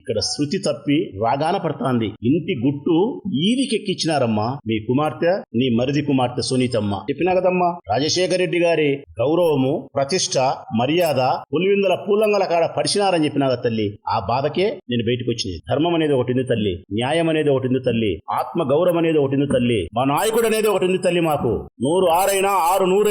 ఇక్కడ శృతి తప్పి రాగాన పడతాంది. ఇంటి గుట్టు ఈదికెక్కిచ్చినారమ్మా మీ కుమార్తె, నీ మరిది కుమార్తె సునీతమ్మ. చెప్పినా కదమ్మా, రాజశేఖర రెడ్డి గారి గౌరవము, ప్రతిష్ట, మర్యాద పులివిందుల పూలంగల కాడ పరిచినారని చెప్పినా కదా తల్లి. ఆ బాధకే నేను బయటకు వచ్చింది. ధర్మం అనేది ఒకటి ఉంది తల్లి, న్యాయం అనేది ఒకటి ఉంది తల్లి, ఆత్మ గౌరవం అనేది ఒకటి ఉంది తల్లి, మా నాయకుడు అనేది ఒకటి ఉంది తల్లి. మాకు 100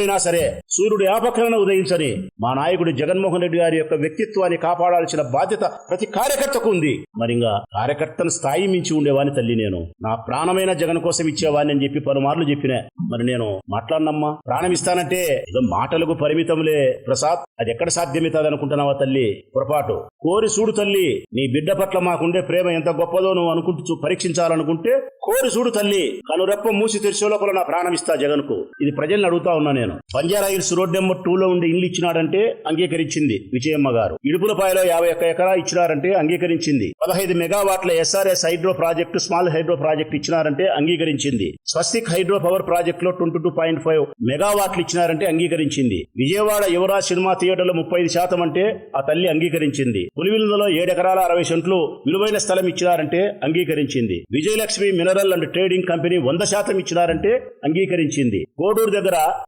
6 సరే సూర్యుడు ఆపక్కన ఉదయించని మా నాయకుడు జగన్మోహన్ రెడ్డి గారి యొక్క వ్యక్తిత్వాన్ని కాపాడాల్సిన బాధ్యత ప్రతి కార్యకర్తకు ఉంది. మరింగా కార్యకర్తను స్థాయి మించి ఉండేవాని తల్లి. నేను నా ప్రాణమైన జగన్ కోసం ఇచ్చేవాడిని అని చెప్పి పలుమార్లు చెప్పినా. మరి నేను మాట్లాడినమ్మా, ప్రాణం ఇస్తానంటే ఏదో మాటలకు పరిమితంలే ప్రసాద్, అది ఎక్కడ సాధ్యమవుతుంది అనుకుంటున్నావా తల్లి? పొరపాటు. కోరి చూడు తల్లి, నీ బిడ్డ పట్ల మాకుండే ప్రేమ ఎంత గొప్పదో నువ్వు అనుకుంటూ పరీక్షించాలనుకుంటే కోరి చూడు తల్లి. కనురెప్ప మూసి తెరిచే లోపల నా ప్రాణం ఇస్తా జగన్ కు. ఇది ప్రజల్ని అడుగుతా ఉన్నా నేను. బంజారా హిల్స్ రోడ్ నెంబర్ 2లో ఉండి ఇల్లు ఇచ్చినాడంటే అంగీకరించింది విజయమ్మ గారు. ఇడుపులపాయలో 51 ఎకరా ఇచ్చినారంటే అంగీకరించింది. 15 మెగావాట్ల SRS hydro project, small hydro project ఇచ్చినారంటే అంగీకరించింది. స్వస్తిక్ హైడ్రో పవర్ ప్రాజెక్ట్ లో 22.5 మెగావాట్లు ఇచ్చినారంటే అంగీకరించింది. విజయవాడ యువరాజ్ సినిమా థియేటర్లో 35% అంటే ఆ తల్లి అంగీకరించింది. పులివిందులో 7 ఎకరాల 60 సెంట్లు విలువైన స్థలం ఇచ్చినారంటే అంగీకరించింది. Vijayalakshmi mineral and trading company 100% ఇచ్చినారంటే అంగీకరించింది.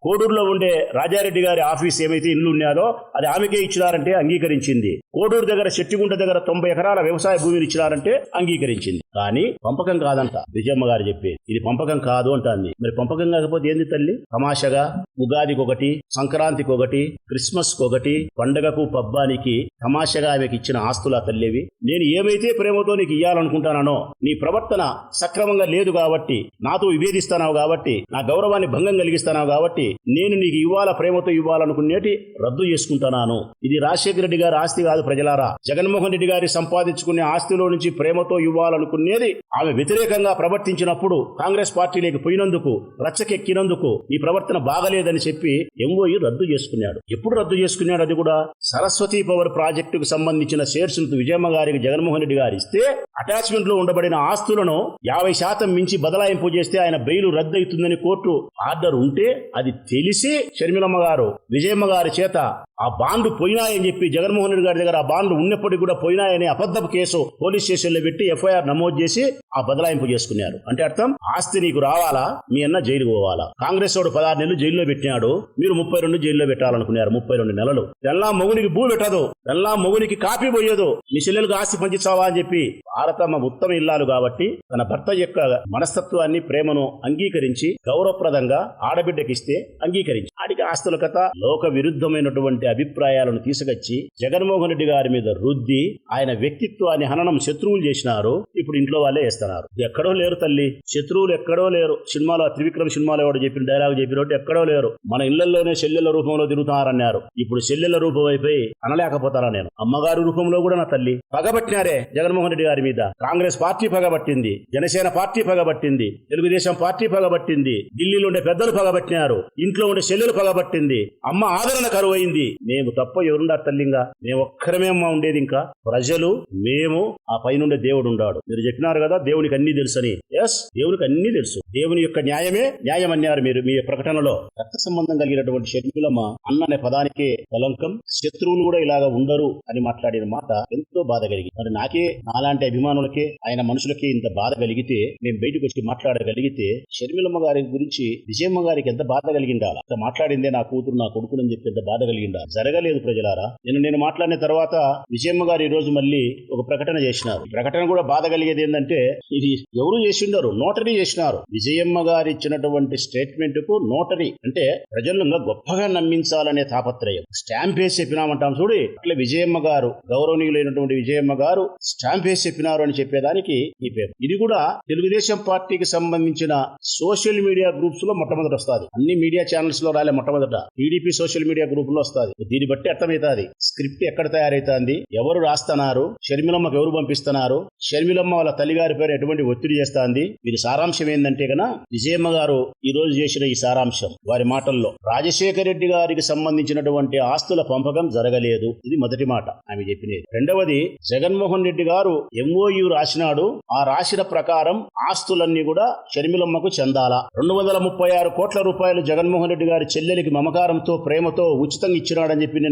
కోడూరులో ఉండే రాజారెడ్డి గారి ఆఫీస్ ఏమైతే ఇల్లు ఉన్నారో అది ఆమెకే ఇచ్చినారంటే అంగీకరించింది. కోడూరు దగ్గర శెట్టిగుంట దగ్గర 90 ఎకరాల వ్యవసాయ భూమిని ఇచ్చినారంటే అంగీకరించింది. కానీ పంపకం కాదంట విజయమ్మ గారు చెప్పేది. ఇది పంపకం కాదు అంటాంది. మరి పంపకం కాకపోతే ఏంది తల్లి? తమాషగా ఉగాదికి ఒకటి, సంక్రాంతికి ఒకటి, క్రిస్మస్ కి ఒకటి, పండగకు పబ్బానికి తమాషగా ఆమెకి ఇచ్చిన ఆస్తుల తల్లివి. నేను ఏమైతే ప్రేమతో నీకు ఇయ్యాలనుకుంటానో నీ ప్రవర్తన సక్రమంగా లేదు కాబట్టి, నాతో విభేదిస్తానావు కాబట్టి, నా గౌరవాన్ని భంగం కలిగిస్తానావు కాబట్టి నేను నీకు ప్రేమతో ఇవ్వాలనుకునేటి రద్దు చేసుకుంటున్నాను. ఇది రాజశేఖర రెడ్డి గారి ఆస్తి కాదు ప్రజలారా. జగన్మోహన్ రెడ్డి గారి సంపాదించుకునే ఆస్తిలో నుంచి ప్రేమతో ఇవ్వాలనుకునేది ఆమె వ్యతిరేకంగా ప్రవర్తించినప్పుడు, కాంగ్రెస్ పార్టీలోకి పోయినందుకు, రచ్చకెక్కినందుకు ఈ ప్రవర్తన బాగలేదని చెప్పి ఎంఓఈ రద్దు చేసుకున్నాడు. ఎప్పుడు రద్దు చేసుకున్నాడు? అది కూడా సరస్వతి పవర్ ప్రాజెక్టుకు సంబంధించిన షేర్స్ విజయమ్మ గారికి జగన్మోహన్ రెడ్డి గారు ఇస్తే అటాచ్మెంట్ లో ఉండబడిన ఆస్తులను 50% మించి బదలాయింపు చేస్తే ఆయన బెయిల్ రద్దు అవుతుందని కోర్టు ఆర్డర్ ఉంటే అది తెలిసి షర్మిలమ్మ గారు విజయమ్మ గారి చేత ఆ బాండ్లు పోయినాయని చెప్పి జగన్మోహన్ రెడ్డి గారి దగ్గర ఆ బాండ్లు ఉన్నప్పటికీ కూడా పోయినాయని అబద్ధపు కేసు పోలీస్ స్టేషన్లో పెట్టి FIR నమోదు చేసి ఆ బదలాయింపు చేసుకున్నారు. అంటే అర్థం, ఆస్తి నీకు రావాలా, మీ అన్న జైలుకు పోవాలా. కాంగ్రెస్ వాడు 16 నెలలు జైల్లో పెట్టినాడు, మీరు 32 జైల్లో పెట్టాలనుకున్నారు. 32 నెలలు. తెల్లా మొగునికి భూ పెట్టదు, తెల్లా మొగునికి కాపీ పోయేదు, నీ చెల్లెలకు ఆస్తి పంచిస్తావా అని చెప్పి భారతమ్మ ఉత్తమ ఇల్లాలు కాబట్టి తన భర్త యొక్క మనస్తత్వాన్ని, ప్రేమను అంగీకరించి గౌరవప్రదంగా ఆడబిడ్డకిస్తే అంగీకరించి ఆడికి ఆస్తుల కథ లోక విరుద్ధమైనటువంటి అభిప్రాయాలను తీసుకొచ్చి జగన్మోహన్ రెడ్డి గారి మీద రుద్ది ఆయన వ్యక్తిత్వాన్ని హననం శత్రువులు చేసినారు. ఇప్పుడు ఇంట్లో వాళ్ళే వేస్తున్నారు. ఎక్కడో లేరు తల్లి, శత్రువులు ఎక్కడో లేరు. సినిమాలో త్రివిక్రమ్ సినిమాలో ఎవడు చెప్పిన డైలాగ్ చెప్పినట్టు ఎక్కడో లేరు. మన ఇళ్లలోనే చెల్లెల రూపంలో తిరుగుతున్నారన్నారు. ఇప్పుడు చెల్లెల రూపం అయిపోయి అనలేకపోతారా నేను? అమ్మగారి రూపంలో కూడా నా తల్లి పగబట్టినారే జగన్మోహన్ రెడ్డి గారి మీద. కాంగ్రెస్ పార్టీ పగబట్టింది, జనసేన పార్టీ పగబట్టింది, తెలుగుదేశం పార్టీ పగబట్టింది, ఢిల్లీలో ఉండే పెద్దలు పగబట్టినారు, ఇంట్లో ఉండే చెల్లెలు పగబట్టింది, అమ్మ ఆదరణ కరువైంది. మేము తప్ప ఎవరున్నారు తల్లింగా? మేము ఒక్కరమే అమ్మ ఉండేది. ఇంకా ప్రజలు, మేము, ఆ పైనుండే దేవుడు ఉండాడు. మీరు చెప్పినారు కదా దేవునికి అన్ని తెలుసని. ఎస్, దేవునికి అన్ని తెలుసు. దేవుని యొక్క న్యాయమే న్యాయం అన్నారు మీరు మీ ప్రకటనలో. రక్త సంబంధం కలిగినటువంటి షర్మిలమ్మ అన్ననే పదానికే కలంకం. శత్రువులు కూడా ఇలాగా ఉండరు అని మాట్లాడిన మాట ఎంతో బాధ కలిగి, మరి నాకే, నాలాంటి అభిమానులకే, ఆయన మనుషులకే ఇంత బాధ కలిగితే, మేము బయటకు వచ్చి మాట్లాడగలిగితే షర్మిలమ్మ గారి గురించి విజయమ్మ గారికి ఎంత బాధ కలిగిండాలా? మాట్లాడిందే నా కూతురు, నా కొడుకునని చెప్పి ఎంత బాధ కలిగిందా? జరగలేదు ప్రజలారా. నేను మాట్లాడిన తర్వాత విజయమ్మ గారు ఈ రోజు మళ్ళీ ఒక ప్రకటన చేసినారు. ప్రకటన కూడా బాధ కలిగేది ఏంటంటే, ఇది ఎవరు చేసిండారు? నోటరీ చేసినారు. విజయమ్మ గారు ఇచ్చినటువంటి స్టేట్మెంట్ కు నోటరీ అంటే ప్రజలను గొప్పగా నమ్మించాలనే తాపత్రయం. స్టాంప్ వేసి చెప్పినామంటాం చూడు, అట్లా విజయమ్మ గారు, గౌరవనీయులైనటువంటి విజయమ్మ గారు స్టాంప్ వేసి చెప్పినారు అని చెప్పేదానికి ఈ పేరు. ఇది కూడా తెలుగుదేశం పార్టీకి సంబంధించిన సోషల్ మీడియా గ్రూప్స్ లో మొట్టమొదటి వస్తుంది. అన్ని మీడియా ఛానల్స్ లో రాలే మొట్టమొదట టీడీపీ సోషల్ మీడియా గ్రూప్ లో వస్తుంది. దీన్ని బట్టి అర్థమవుతుంది స్క్రిప్ట్ ఎక్కడ తయారైతుంది, ఎవరు రాస్తున్నారు, షర్మిలమ్మకు ఎవరు పంపిస్తున్నారు, షర్మిలమ్మ వాళ్ళ తల్లిగారి పేరు ఎటువంటి ఒత్తిడి చేస్తుంది. వీరి సారాంశం ఏంటంటే కన్నా విజయమ్మ గారు ఈ రోజు చేసిన ఈ సారాంశం వారి మాటల్లో, రాజశేఖర రెడ్డి గారికి సంబంధించినటువంటి ఆస్తుల పంపకం జరగలేదు. ఇది మొదటి మాట ఆమె చెప్పినది. రెండవది, జగన్మోహన్ రెడ్డి గారు MOU రాసినాడు. ఆ రాసిన ప్రకారం ఆస్తులన్నీ కూడా షర్మిలమ్మకు చెందాలా. 236 కోట్ల రూపాయలు జగన్మోహన్ రెడ్డి గారి చెల్లెలికి మమకారంతో ప్రేమతో ఉచితంగా ఇచ్చినాడని చెప్పి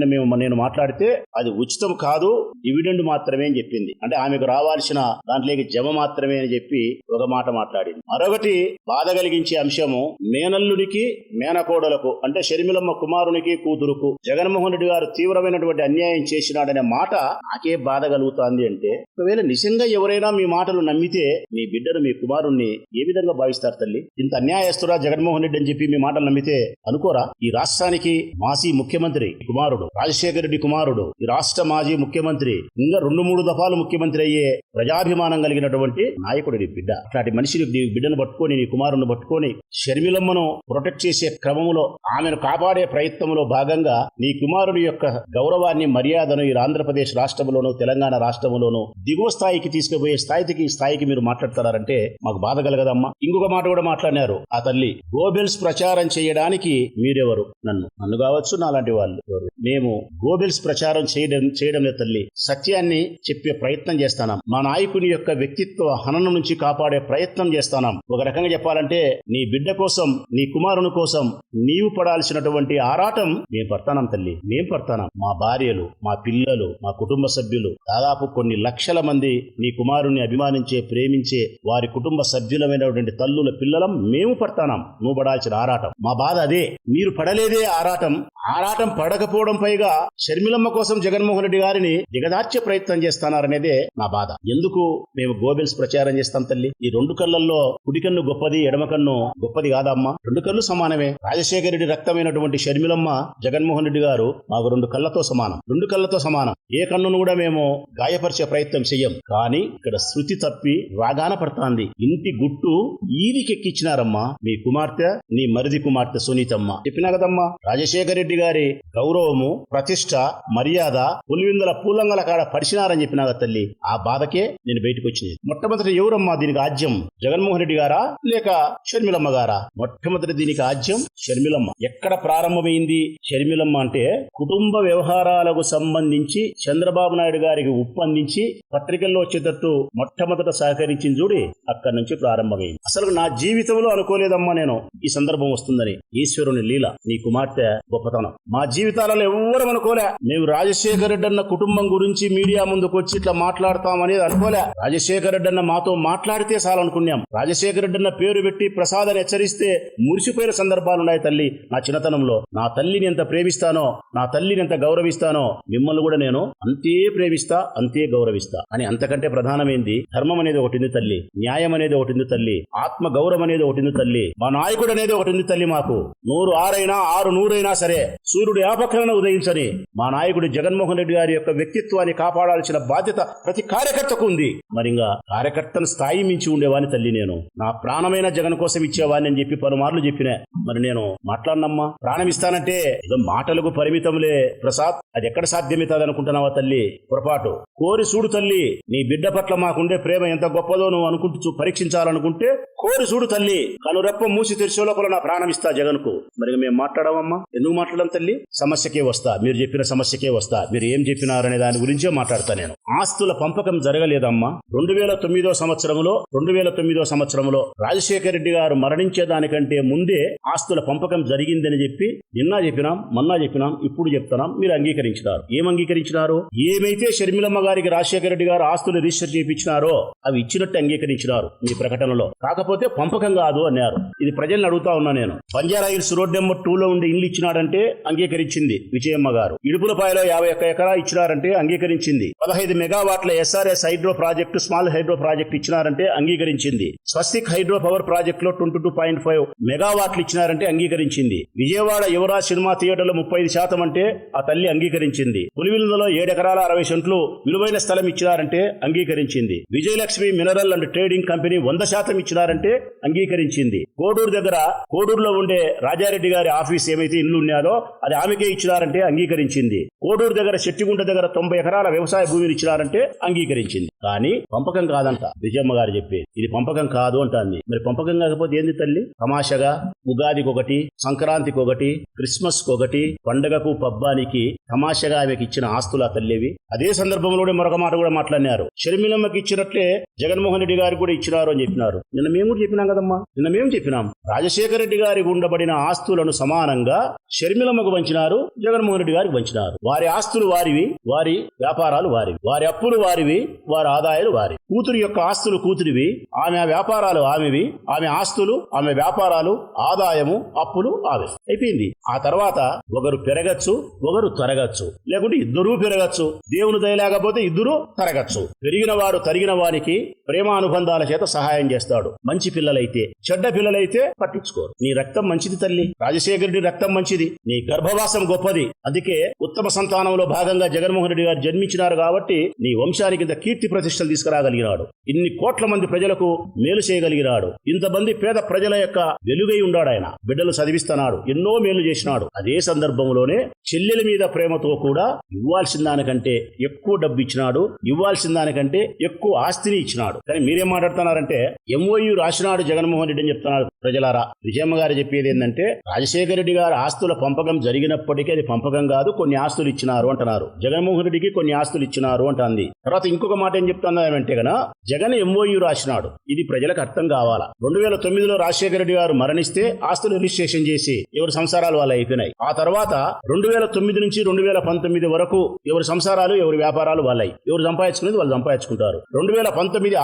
నేను మాట్లాడితే అది ఉచితం కాదు, డివిడెండ్ మాత్రమే అని చెప్పింది. అంటే ఆమెకు రావాల్సిన దాంట్లోకి జమ మాత్రమే అని చెప్పి ఒక మాట మాట్లాడింది. మరొకటి బాధ కలిగించే అంశము, మేనల్లుడికి మేనకోడలకు అంటే షర్మిలమ్మ కుమారునికి కూతురుకు జగన్మోహన్ రెడ్డి గారు తీవ్రమైనటువంటి అన్యాయం చేసినాడనే మాట నాకే బాధ కలుగుతుంది. అంటే ఒకవేళ నిజంగా ఎవరైనా మీ మాటలు నమ్మితే మీ బిడ్డను మీ కుమారుణ్ణి ఏ విధంగా భావిస్తారు తల్లి? ఇంత అన్యాయస్తురా జగన్మోహన్ రెడ్డి అని చెప్పి మీ మాటలు నమ్మితే అనుకోరా? ఈ రాష్ట్రానికి మాజీ ముఖ్యమంత్రి కుమారుడు, రాజశేఖర రెడ్డి కుమారుడు, ఈ రాష్ట్ర మాజీ ముఖ్యమంత్రి, ఇంకా 2-3 దఫాలు ముఖ్యమంత్రి అయ్యే ప్రజాభిమానం కలిగినటువంటి నాయకుడు నీ బిడ్డ. అట్లాంటి మనిషిని నీ బిడ్డను పట్టుకొని నీ కుమారుని పట్టుకొని షర్మిలమ్మను ప్రొటెక్ట్ చేసే క్రమంలో ఆమెను కాపాడే ప్రయత్నంలో భాగంగా నీ కుమారుడి యొక్క గౌరవాన్ని మర్యాదను ఈ ఆంధ్రప్రదేశ్ రాష్ట్రంలోను తెలంగాణ రాష్ట్రంలోను దిగువ స్థాయికి తీసుకుపోయే స్థాయికి మీరు మాట్లాడతారంటే మాకు బాధ కలగదమ్మా. ఇంకొక మాట కూడా మాట్లాడినారు ఆ తల్లి, గోబెల్స్ ప్రచారం చేయడానికి మీరెవరు? నన్ను కావచ్చు నాలాంటి వాళ్ళు మేము గోబెల్స్ ప్రచారం చేయడం లేదు తల్లి, సత్యాన్ని చెప్పే ప్రయత్నం చేస్తాం. మా నాయకుని యొక్క వ్యక్తిత్వ హననం నుంచి కాపాడే ప్రయత్నం చేస్తాం. ఒక రకంగా చెప్పాలంటే నీ బిడ్డ కోసం నీ కుమారుని కోసం నీవు పడాల్సినటువంటి ఆరాటం మేము పడతాం తల్లి, మేము పడతాం. మా భార్యలు, మా పిల్లలు, మా కుటుంబ సభ్యులు, దాదాపు కొన్ని లక్షల మంది నీ కుమారుని అభిమానించే ప్రేమించే వారి కుటుంబ సభ్యులమైనటువంటి తల్లుల పిల్లలం మేము పడతాం. నువ్వు పడాల్సిన ఆరాటం మా బాధ అదే. మీరు పడలేదే ఆరాటం పడకపోవడం పైగా షర్మిలమ్మ కోసం జగన్మోహన్ రెడ్డి గారిని దిగదార్చే ప్రయత్నం చేస్తున్నారనేదే నా బాధ. ఎందుకు మేము గోబెల్స్ ప్రచారం చేస్తాం తల్లి? ఈ 2 కళ్ళల్లో కుడి కన్ను గొప్పది, ఎడమ కన్ను గొప్పది కాదమ్మా. 2 కళ్ళు సమానమే. రాజశేఖర రెడ్డి రక్తమైనటువంటి షర్మిలమ్మ జగన్మోహన్ రెడ్డి గారు మాకు 2 కళ్ళతో సమానం, 2 కళ్ళతో సమానం. ఏ కన్నును కూడా మేము గాయపరిచే ప్రయత్నం చెయ్యం. కానీ ఇక్కడ శృతి తప్పి రాగాన పడుతోంది. ఇంటి గుట్టు ఈదికెక్కిచ్చినారమ్మా మీ కుమార్తె, నీ మరిది కుమార్తె సునీతమ్మ. చెప్పినా కదమ్మా, రాజశేఖర రెడ్డి గారి గౌరవము, ప్రతిష్ట, మర్యాద పులివిందల పూలంగల కాడ పరిచినారని చెప్పినా తల్లి. ఆ బాధకే నేను బయటకు వచ్చింది. మొట్టమొదటి ఎవరమ్మా దీనికి ఆజ్యం? జగన్మోహన్ రెడ్డి గారా లేక షర్మిలమ్మ గారా? మొట్టమొదటి దీనికి ఆజ్యం షర్మిలమ్మ. ఎక్కడ ప్రారంభమైంది షర్మిలమ్మ అంటే, కుటుంబ వ్యవహారాలకు సంబంధించి చంద్రబాబు నాయుడు గారికి ఉప్పందించి పత్రికల్లో వచ్చేటట్టు మొట్టమొదట సహకరించింది చూడి, అక్కడి నుంచి ప్రారంభమైంది. అసలు నా జీవితంలో అనుకోలేదమ్మా నేను ఈ సందర్భం వస్తుందని. ఈశ్వరుని లీల, నీ కుమార్తె గొప్పతనం. మా జీవితాలలో ఎవ్వరూ అనుకోలే. మేము రాజశేఖర రెడ్డి అన్న కుటుంబం గురించి మీడియా ముందుకు వచ్చి ఇట్లా మాట్లాడతామనేది అనుకోలే. రాజశేఖర రెడ్డి అన్న మాతో మాట్లాడితే చాలనుకున్నాం. రాజశేఖర రెడ్డి అన్న పేరు పెట్టి ప్రసాద్ అని హెచ్చరిస్తే మురిసిపోయిన సందర్భాలున్నాయి తల్లి. నా చిన్నతనంలో నా తల్లిని ఎంత ప్రేమిస్తానో, నా తల్లిని ఎంత గౌరవిస్తానో, మిమ్మల్ని కూడా నేను అంతే ప్రేమిస్తా, అంతే గౌరవిస్తా అని. అంతకంటే ప్రధానమైంది ధర్మం అనేది ఒకటింది తల్లి, న్యాయం అనేది ఒకటింది తల్లి, ఆత్మ గౌరవం అనేది ఒకటింది తల్లి, మా నాయకుడు అనేది ఒకటింది తల్లి. మాకు 100 6 100 సరే సూర్యుడు ఆపక్కన ఉదయించని మా నాయకుడు జగన్మోహన్ రెడ్డి గారి యొక్క వ్యక్తిత్వాన్ని కాపాడాల్సిన బాధ్యత ప్రతి కార్యకర్తకు ఉంది. మరి ఇంకా కార్యకర్తను స్థాయి మించి ఉండేవాని తల్లి. నేను నా ప్రాణమైన జగన్ కోసం ఇచ్చేవాడిని అని చెప్పి పలుమార్లు చెప్పినా. మరి నేను మాట్లాడినమ్మా, ప్రాణం ఇస్తానంటే ఏదో మాటలకు పరిమితంలే ప్రసాద్, అది ఎక్కడ సాధ్యమవుతుంది అనుకుంటున్నావా తల్లి? పొరపాటు. కోరి చూడు తల్లి, నీ బిడ్డ పట్ల మాకుండే ప్రేమ ఎంత గొప్పదో నువ్వు అనుకుంటూ పరీక్షించాలనుకుంటే కోరి చూడు తల్లి. కనురెప్ప మూసి తెరిచే లోపల నా ప్రాణం ఇస్తా జగన్కు. మరి మేము మాట్లాడమమ్మా, ఎందుకు మాట్లాడడం తల్లి? సమస్యకే వస్తా, మీరు చెప్పిన సమస్యకే వస్తా. మీరు ఏం చెప్పినారనే దాని గురించే మాట్లాడతా నేను. ఆస్తుల పంపకం జరగలేదమ్మా. 2009 సంవత్సరంలో రాజశేఖర రెడ్డి గారు మరణించేదానికంటే ముందే ఆస్తుల పంపకం జరిగిందని చెప్పి నిన్న చెప్పినాం, మొన్న చెప్పినాం, ఇప్పుడు చెప్తున్నాం. మీరు అంగీకరించినారు. ఏం అంగీకరించినారు? ఏమైతే షర్మిలమ్మ గారికి రాజశేఖర రెడ్డి గారు ఆస్తులు రిజిస్టర్ చేయించినారో అవి ఇచ్చినట్టు అంగీకరించినారు మీ ప్రకటనలో. కాకపోతే పంపకం కాదు అన్నారు. ఇది ప్రజల్ని అడుగుతా ఉన్నా నేను. బంజారా హిల్స్ రోడ్ నెంబర్ 2లో ఉండే ఇల్లు ఇచ్చినాడంటే అంగీకరించింది విజయమ్మ గారు. ఇడుపులపాయలో 51 ఎకరా ఇచ్చినారంటే అంగీకరించింది. 15 మెగావాట్ల SRS hydro project, small hydro project ఇచ్చినారంటే అంగీకరించింది. స్వస్తిక్ హైడ్రో పవర్ ప్రాజెక్ట్ లో 22.5 మెగావాట్లు ఇచ్చినారంటే అంగీకరించింది. విజయవాడ యువరాజ్ సినిమా థియేటర్లో 35% అంటే ఆ తల్లి అంగీకరించింది. పులివిందులో 7 ఎకరాల 60 సెంట్లు విలువైన స్థలం ఇచ్చినారంటే అంగీకరించింది. Vijayalakshmi mineral and trading company 100% ఇచ్చినారంటే అంగీకరించింది. కోడూరులో ఉండే రాజారెడ్డి గారి ఆఫీస్ ఏమైతే ఇల్లు ఉన్నారో అది ఆమెకే ఇచ్చినారంటే అంగీకరించింది. కోడూరు దగ్గర శెట్టిగుంట దగ్గర 90 ఎకరాల వ్యవసాయ భూమిని ఇచ్చినారంటే అంగీకరించింది. కానీ పంపకం కాదంట విజయమ్మ గారు చెప్పేది. ఇది పంపకం కాదు అంటాంది. మరి పంపకం కాకపోతే ఏంది తల్లి? తమాషగా ఉగాదికి ఒకటి, సంక్రాంతికి ఒకటి, క్రిస్మస్ కి ఒకటి, పండగకు పబ్బానికి తమాషగా ఆమెకి ఇచ్చిన ఆస్తుల తల్లివి. అదే సందర్భంలోనే మరొక మాట కూడా మాట్లాడినారు. షర్మిలమ్మకి ఇచ్చినట్లే జగన్మోహన్ రెడ్డి గారికి కూడా ఇచ్చినారు అని చెప్పినారు. నిన్న మేము కూడా చెప్పినాం కదమ్మా, నిన్న మేము చెప్పినాం. రాజశేఖర రెడ్డి గారికి ఉండబడిన ఆస్తులను సమానంగా షర్మిలమ్మకు పంచినారు, జగన్మోహన్ రెడ్డి గారికి పంచినారు. వారి ఆస్తులు వారివి, వారి వ్యాపారాలు వారివి, వారి అప్పులు వారివి, వారి ఆదాయాలు వారి. కూతురు యొక్క ఆస్తులు కూతురివి, ఆమె వ్యాపారాలు ఆమెవి, ఆమె ఆస్తులు ఆమె వ్యాపారాలు, ఆదాయము అప్పులు ఆమె. అయిపోయింది. ఆ తర్వాత ఒకరు పెరగచ్చు, ఒకరు తరగచ్చు, లేకుంటే ఇద్దరూ పెరగచ్చు. దేవుని దయ లేకపోతే ఇద్దరూ తరగచ్చు. పెరిగిన వాడు తరిగిన వానికి ప్రేమానుబంధాల చేత సహాయం చేస్తాడు. మంచి పిల్లలైతే. చెడ్డ పిల్లలైతే పట్టించుకోరు. నీ రక్తం మంచిది తల్లి, రాజశేఖర రెడ్డి రక్తం మంచిది, నీ గర్భవాసం గొప్పది. అందుకే ఉత్తమ సంతానంలో భాగంగా జగన్మోహన్ రెడ్డి గారు జన్మించినారు కాబట్టి నీ వంశానికి ఇంత కీర్తి ప్రతిష్టలు తీసుకురాగలిగినాడు. ఇన్ని కోట్ల మంది ప్రజలకు మేలు చేయగలిగినాడు. ఇంతమంది పేద ప్రజల యొక్క వెలుగై ఉన్నాడు. ఆయన బిడ్డలు చదివిస్తున్నాడు, ఎన్నో మేలు చేసినాడు. అదే సందర్భంలోనే చెల్లెల మీద ప్రేమతో కూడా ఇవ్వాల్సిన దానికంటే ఎక్కువ డబ్బు ఇచ్చినాడు, ఇవ్వాల్సిన దానికంటే ఎక్కువ ఆస్తిని ఇచ్చినాడు. కానీ మీరేం మాట్లాడుతున్నారంటే ఎంఓయూ రాసినాడు జగన్మోహన్ రెడ్డి అని చెప్తున్నారు. ప్రజలారా, విజయమ్మ గారు చెప్పేది ఏంటంటే రాజశేఖర రెడ్డి గారు ఆస్తుల పంపకం జరిగినప్పటికీ అది పంపకం కాదు, కొన్ని ఆస్తులు ఇచ్చినారు అంటున్నారు. జగన్మోహన్ రెడ్డికి కొన్ని ఆస్తులు ఇచ్చినారు అంటుంది. తర్వాత ఇంకొక మాట ఏం చెప్తున్నారంటే గన జగన్ ఎంఓయూ రాసినాడు. ఇది ప్రజలకు అర్థం కావాలా. 2009లో రాజశేఖర రెడ్డి గారు మరణిస్తే ఆస్తులు రిజిస్ట్రేషన్ చేసి ఎవరి సంసారాలు వాళ్ళు అయిపోయినాయి. ఆ తర్వాత 2009 నుంచి 2019 వరకు ఎవరి సంసారాలు ఎవరి వ్యాపారాలు వాళ్ళయి. ఎవరు సంపాదించుకునేది వాళ్ళు సంపాదించుకుంటారు. 2019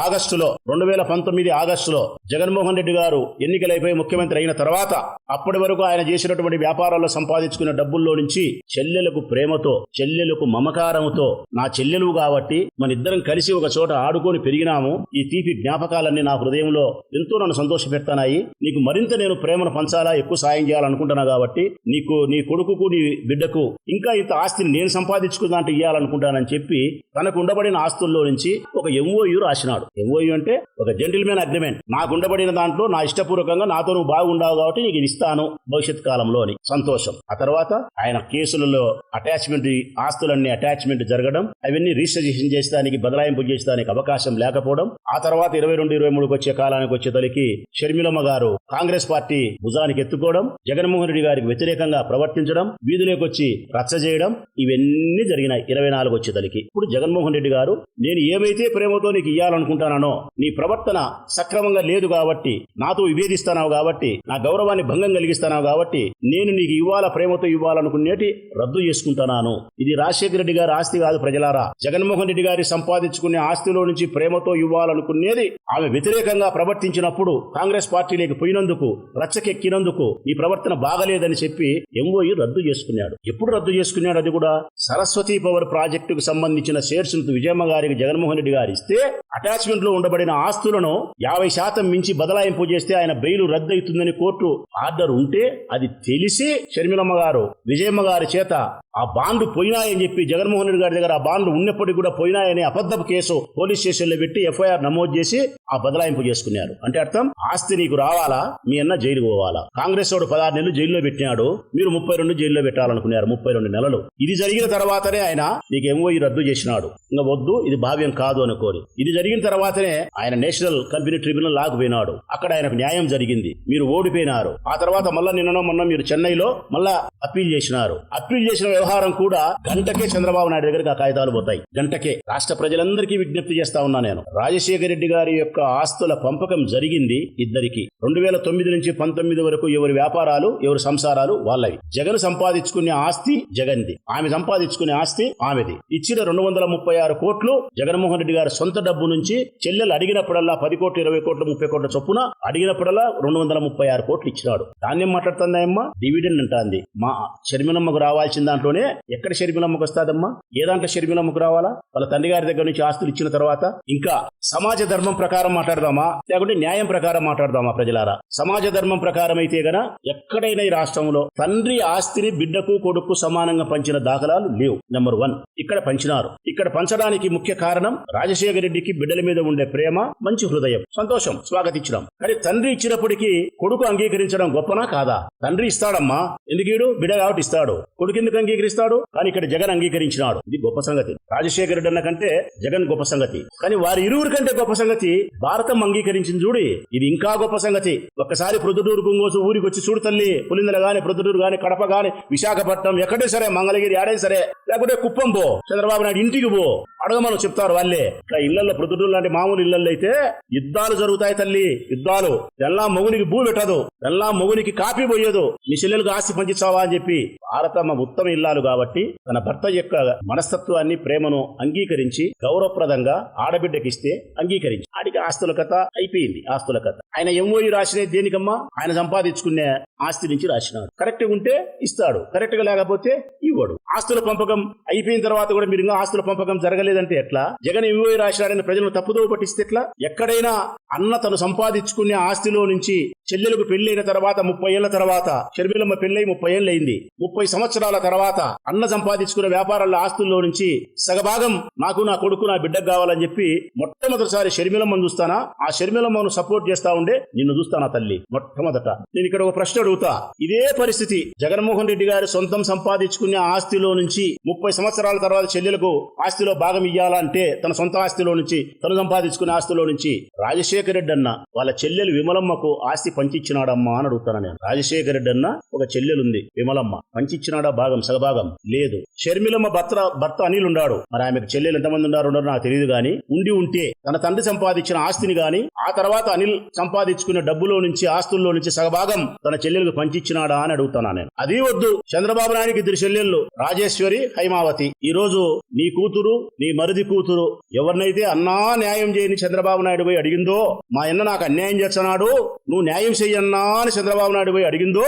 ఆగస్టులో జగన్మోహన్ రెడ్డి గారు ఎన్నికలైపోయి ముఖ్యమంత్రి అయిన తర్వాత అప్పటి వరకు ఆయన చేసినటువంటి వ్యాపారాల్లో సంపాదించుకున్న డబ్బుల్లో నుంచి చెల్లెలకు ప్రేమతో, చెల్లెలకు మమకారంతో, నా చెల్లెలు కాబట్టి మన ఇద్దరం కలిసి ఒక చోట ఆడుకొని పెరిగినాము, ఈ తీపి జ్ఞాపకాలన్నీ నా హృదయంలో ఎంతో నన్ను సంతోషపెడతాయి. నీకు మరింత నేను ప్రేమను పంచాలా, ఎక్కువ సాయం చేయాలనుకుంటున్నా కాబట్టి నీకు, నీ కొడుకుకు, నీ బిడ్డకు ఇంకా ఇంత ఆస్తిని నేను సంపాదించుకున్నట్టు ఇవ్వాలనుకుంటానని చెప్పి తనకు ఉండబడిన ఆస్తుల్లో నుంచి ఒక ఎంఓయూ రాసినాడు. ఎంఓయూ అంటే ఒక జెంటిల్మెన్ అగ్రిమెంట్. నాకు ఉండబడిన దాంట్లో నా ఇష్టపూర్వకంగా నాతో నువ్వు బాగుండావు కాబట్టి నీకు ఇస్తాను భవిష్యత్ కాలంలో అని. సంతోషం. ఆ తర్వాత ఆయన కేసులలో అటాచ్మెంట్, ఆస్తులన్నీ అటాచ్మెంట్ జరగడం, అవన్నీ రిజిస్ట్రేషన్ చేసేదానికి, బదలాయింపు చేసేదానికి అవకాశం లేకపోవడం. ఆ తర్వాత 22-23 వచ్చే కాలానికి వచ్చేతలికి షర్మిలమ్మ గారు కాంగ్రెస్ పార్టీ భుజానికి ఎత్తుకోవడం, జగన్మోహన్ రెడ్డి గారికి వ్యతిరేకంగా ప్రవర్తించడం, వీధులకు వచ్చి రచ్చ చేయడం, ఇవన్నీ జరిగినాయి 24 వచ్చేతలికి. ఇప్పుడు జగన్మోహన్ రెడ్డి గారు నేను ఏమైతే ప్రేమతో నీకు ఇవ్వాలనుకుంటానో నీ ప్రవర్తన సక్రమంగా లేదు కాబట్టి, నాతో విభేదిస్తానావు కాబట్టి, నా గౌరవాన్ని భంగం కలిగిస్తానావు కాబట్టి నేను నీకు ఇవ్వాల ప్రేమతో ఇవ్వాలనుకునేటి రద్దు చేసుకుంటున్నాను. ఇది రాజశేఖర రెడ్డి గారి ఆస్తి కాదు ప్రజలారా. జగన్మోహన్ రెడ్డి గారి సంపాదించుకునే ఆస్తిలో నుంచి ప్రేమతో ఇవ్వాలనుకునేది ఆమె వ్యతిరేకంగా ప్రవర్తించినప్పుడు, కాంగ్రెస్ పార్టీలోకి పోయినందుకు, రచ్చకెక్కినందుకు నీ ప్రవర్తన బాగలేదని చెప్పి ఎంఓయూ రద్దు చేసుకున్నాడు. ఎప్పుడు రద్దు చేసుకున్నాడు? అది కూడా సరస్వతి పవర్ ప్రాజెక్టుకు సంబంధించిన షేర్స్ విజయమ్మ గారికి జగన్మోహన్ రెడ్డి గారు ఇస్తే అటాచ్మెంట్ లో ఉండబడిన ఆస్తులను 50% మించి బదలాయింపు చేస్తే ఆయన బెయిల్ రద్దు అవుతుందని కోర్టు ఆర్డర్ ఉంటే అది తెలిసి షర్మిలమ్మ గారు విజయమ్మ గారి చేత ఆ బాండ్లు పోయినాయని చెప్పి, జగన్మోహన్ రెడ్డి గారి దగ్గర ఆ బాండ్లు ఉన్నప్పటికీ కూడా పోయినాయని అబద్ధపు కేసు పోలీస్ స్టేషన్లో పెట్టి ఎఫ్ఐఆర్ నమోదు చేసి ఆ బదలాయింపు చేసుకున్నారు. అంటే అర్థం ఆస్తి నీకు రావాలా, మీ అన్న జైలు పోవాలా. కాంగ్రెస్ వాడు 16 నెలలు జైల్లో పెట్టినాడు, మీరు 32 జైల్లో పెట్టాలనుకున్నారు, 32 నెలలు. ఇది జరిగిన తర్వాతనే ఆయన నీకు ఎంఓఈ రద్దు చేసినాడు. ఇంకా వద్దు, ఇది భావ్యం కాదు అనుకోని. ఇది జరిగిన తర్వాతనే ఆయన నేషనల్ కంపెనీ ట్రిబ్యునల్ లాగుపోయినాడు. అక్కడ ఆయనకు న్యాయం జరిగింది, మీరు ఓడిపోయినారు. ఆ తర్వాత మళ్ళా నిన్ననో మొన్న మీరు చెన్నైలో మళ్ళా అప్పీల్ చేసినారు. అప్పీల్ చేసిన వ్యవహారం కూడా గంటకే చంద్రబాబు నాయుడు దగ్గరికి ఆ కాగితాలు పోతాయి. గంటకే. రాష్ట్ర ప్రజలందరికీ విజ్ఞప్తి చేస్తా ఉన్నా నేను, రాజశేఖర రెడ్డి గారి యొక్క ఆస్తుల పంపకం జరిగింది ఇద్దరికి. 2009 నుంచి 19 వరకు ఎవరి వ్యాపారాలు ఎవరి సంసారాలు వాళ్ళవి. జగన్ సంపాదించుకునే ఆస్తి జగన్ది, ఆమె సంపాదించుకునే ఆస్తి ఆమెది. ఇచ్చిన 236 కోట్లు జగన్మోహన్ రెడ్డి గారి సొంత డబ్బు నుంచి చెల్లెలు అడిగినప్పుడల్లా 10 కోట్లు 20 కోట్లు 30 కోట్ల చొప్పున అడిగినప్పుడల్లా 236 కోట్లు ఇచ్చినాడు. దాన్ని మాట్లాడుతుందమ్మా డివిడెండ్ అంటాంది. మా షర్మిలమ్మకు రావాల్సిన దాంట్లోనే ఎక్కడ షర్మిలమ్మకు వస్తాదమ్మా? ఏ దాంట్లో షర్మిలమ్మకు రావాలా? వాళ్ళ తండ్రి గారి దగ్గర నుంచి ఆస్తులు ఇచ్చిన తర్వాత ఇంకా సమాజ ధర్మం ప్రకారం మాట్లాడదామా, లేకుంటే న్యాయం ప్రకారం మాట్లాడదామా? ప్రజలారా, సమాజ ధర్మం ప్రకారం అయితే గన ఎక్కడైనా ఈ రాష్ట్రంలో తండ్రి ఆస్తిని బిడ్డకు కొడుకు సమానంగా పంచిన దాఖలాలు లేవు. నెంబర్ 1 ఇక్కడ పంచినారు. ఇక్కడ పంచడానికి ముఖ్య కారణం రాజశేఖర రెడ్డికి బిడ్డల మీద ఉండే ప్రేమ, మంచి హృదయం, సంతోషం, స్వాగతించడం. కానీ తండ్రి ఇచ్చినప్పటికీ కొడుకు అంగీకరించడం గొప్పనా కాదా? తండ్రి ఇస్తాడమ్మా, ఎందుకీడు? బిడ్డ కాబట్టి ఇస్తాడు. కొడుకు ఎందుకు అంగీకరిస్తాడు? కానీ ఇక్కడ జగన్ అంగీకరించినాడు. ఇది గొప్ప సంగతి. రాజశేఖర రెడ్డి అన్న కంటే జగన్ గొప్ప సంగతి. కానీ వారి ఇరువురి కంటే గొప్ప సంగతి భారతం అంగీకరించింది చూడి, ఇది ఇంకా గొప్ప సంగతి. ఒక్కసారి ప్రొద్దుటూరు గుంగోసు ఊరికి వచ్చి చూడు తల్లి. పులిందల గాని, ప్రొద్దుటూరు గాని, కడప గాని, విశాఖపట్నం ఎక్కడే సరే, మంగళగిరి ఆడే సరే, లేకుంటే కుప్పం పో, చంద్రబాబు నాయుడు ఇంటికి పో, అడగమని చెప్తారు వాళ్ళే. ఇట్లా ఇళ్లలో ప్రొద్దుటూరు లాంటి మామూలు ఇళ్లలో అయితే యుద్ధాలు జరుగుతాయి తల్లి, యుద్ధాలు. ఎల్లా మొగునికి భూ పెట్టదు, ఎల్లా మొగునికి కాపీ పోయేదు, నీ చెల్లెలకు ఆస్తి పంచిస్తావా అని చెప్పి. భారతమ్మ ఉత్తమ ఇల్లాలు కాబట్టి తన భర్త యొక్క మనస్తత్వాన్ని, ప్రేమను అంగీకరించి గౌరవప్రదంగా ఆడబిడ్డకిస్తే అంగీకరించి ఆడికి ఆస్తుల కథ అయిపోయింది. ఆస్తుల కథ ఆయన ఎంఓయూ రాసినది దేనికమ్మా? ఆయన సంపాదించుకునే ఆస్తి నుంచి రాసినాడు. కరెక్ట్ గా ఉంటే ఇస్తాడు, కరెక్ట్ గా లేకపోతే ఇవ్వడు. ఆస్తుల పంపకం అయిపోయిన తర్వాత కూడా మీరు ఇంకా ఆస్తుల పంపకం జరగలేదంటే ఎట్లా? జగన్ ఎంఓయూ రాసినాడని ప్రజలను తప్పుదోవ పట్టిస్తే ఎట్లా? ఎక్కడైనా అన్న తను సంపాదించుకునే ఆస్తిలో నుంచి చెల్లెలకు పెళ్లైన తర్వాత 30 ఏళ్ల తర్వాత, షర్మిలమ్మ పెళ్లై 30 ఏళ్ళు అయింది, 30 సంవత్సరాల తర్వాత అన్న సంపాదించుకున్న వ్యాపారాల ఆస్తుల్లో నుంచి సగభాగం నాకు, నా కొడుకు, నా బిడ్డకు కావాలని చెప్పి మొట్టమొదటిసారి షర్మిలమ్మను చూస్తానా? ఆ షర్మిలమ్మను సపోర్ట్ చేస్తా ఉండే నిన్ను చూస్తానా తల్లి? మొట్టమొదట నేను ఇక్కడ ఒక ప్రశ్న అడుగుతా. ఇదే పరిస్థితి జగన్మోహన్ రెడ్డి గారు సొంతం సంపాదించుకునే ఆస్తిలో నుంచి 30 సంవత్సరాల తర్వాత చెల్లెలకు ఆస్తిలో భాగం ఇయ్యాలంటే, తన సొంత ఆస్తిలో నుంచి, తను సంపాదించుకునే ఆస్తిలో నుంచి రాజశేఖర రెడ్డి అన్న వాళ్ళ చెల్లెలు విమలమ్మకు ఆస్తి పంచిచ్చినాడమ్మా అని అడుగుతాను నేను. రాజశేఖర రెడ్డి అన్న ఒక చెల్లెలుంది విమలమ్మ, పంచిచ్చినాడా భాగం? సగభాగం లేదు. షర్మిలమ్మ భర్త అనిల్ ఉన్నాడు, మరి ఆమెకు చెల్లెలు ఎంతమంది ఉన్నారో నాకు తెలియదు గాని, ఉంటే తన తండ్రి సంపాదించిన ఆస్తిని గాని, ఆ తర్వాత అనిల్ సంపాదించుకున్న డబ్బులో నుంచి, ఆస్తుల్లో నుంచి సగభాగం తన చెల్లెలకు పంచిచ్చినాడా అని అడుగుతాను నేను. అది వద్దు. చంద్రబాబు నాయుడికి 2 చెల్లెళ్ళు, రాజేశ్వరి, హైమావతి. ఈ రోజు నీ కూతురు, నీ మరిది కూతురు ఎవరినైతే అన్నా న్యాయం చేయని చంద్రబాబు నాయుడు పోయి అడిగిందో, మా అన్న నాకు అన్యాయం చేస్తున్నాడు, నువ్వు న్యాయం చెయ్యన్నా అని చంద్రబాబు నాయుడు పోయి అడిగిందో,